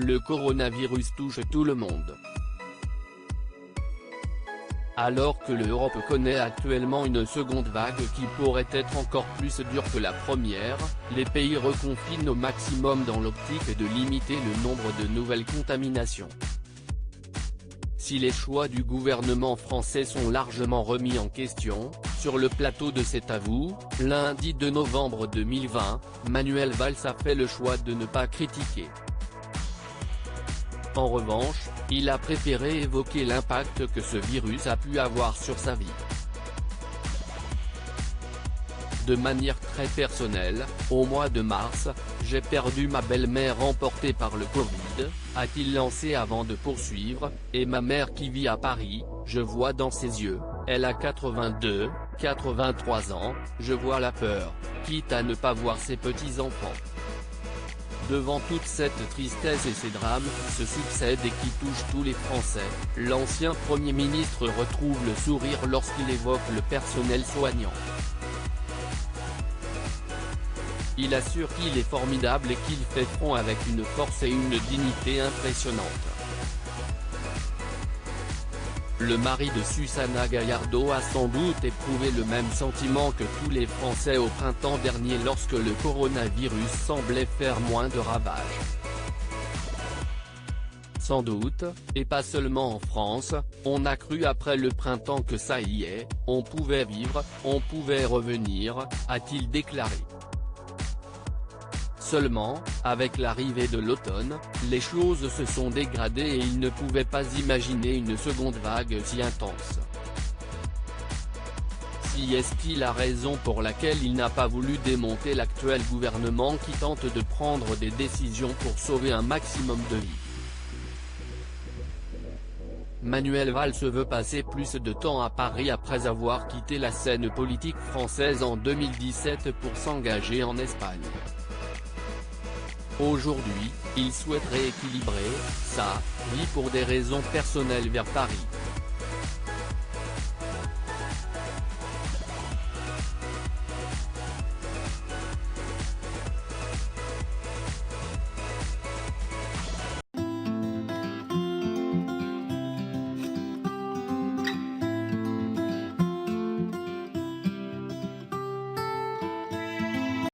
le coronavirus touche tout le monde. Alors que l'Europe connaît actuellement une seconde vague qui pourrait être encore plus dure que la première, les pays reconfinent au maximum dans l'optique de limiter le nombre de nouvelles contaminations. Si les choix du gouvernement français sont largement remis en question, sur le plateau de C'est à vous, lundi 2 novembre 2020, Manuel Valls a fait le choix de ne pas critiquer. En revanche, il a préféré évoquer l'impact que ce virus a pu avoir sur sa vie. De manière très personnelle, au mois de mars, j'ai perdu ma belle-mère emportée par le Covid, a-t-il lancé avant de poursuivre, et ma mère qui vit à Paris, je vois dans ses yeux, elle a 83 ans, je vois la peur, quitte à ne pas voir ses petits-enfants. Devant toute cette tristesse et ces drames qui se succèdent et qui touchent tous les Français, l'ancien Premier ministre retrouve le sourire lorsqu'il évoque le personnel soignant. Il assure qu'il est formidable et qu'il fait front avec une force et une dignité impressionnantes. Le mari de Susana Gallardo a sans doute éprouvé le même sentiment que tous les Français au printemps dernier lorsque le coronavirus semblait faire moins de ravages. Sans doute, et pas seulement en France, on a cru après le printemps que ça y est, on pouvait vivre, on pouvait revenir, a-t-il déclaré. Seulement, avec l'arrivée de l'automne, les choses se sont dégradées et il ne pouvait pas imaginer une seconde vague si intense. Si est-il la raison pour laquelle il n'a pas voulu démonter l'actuel gouvernement qui tente de prendre des décisions pour sauver un maximum de vies. Manuel Valls veut passer plus de temps à Paris après avoir quitté la scène politique française en 2017 pour s'engager en Espagne. Aujourd'hui, il souhaite rééquilibrer sa vie pour des raisons personnelles vers Paris.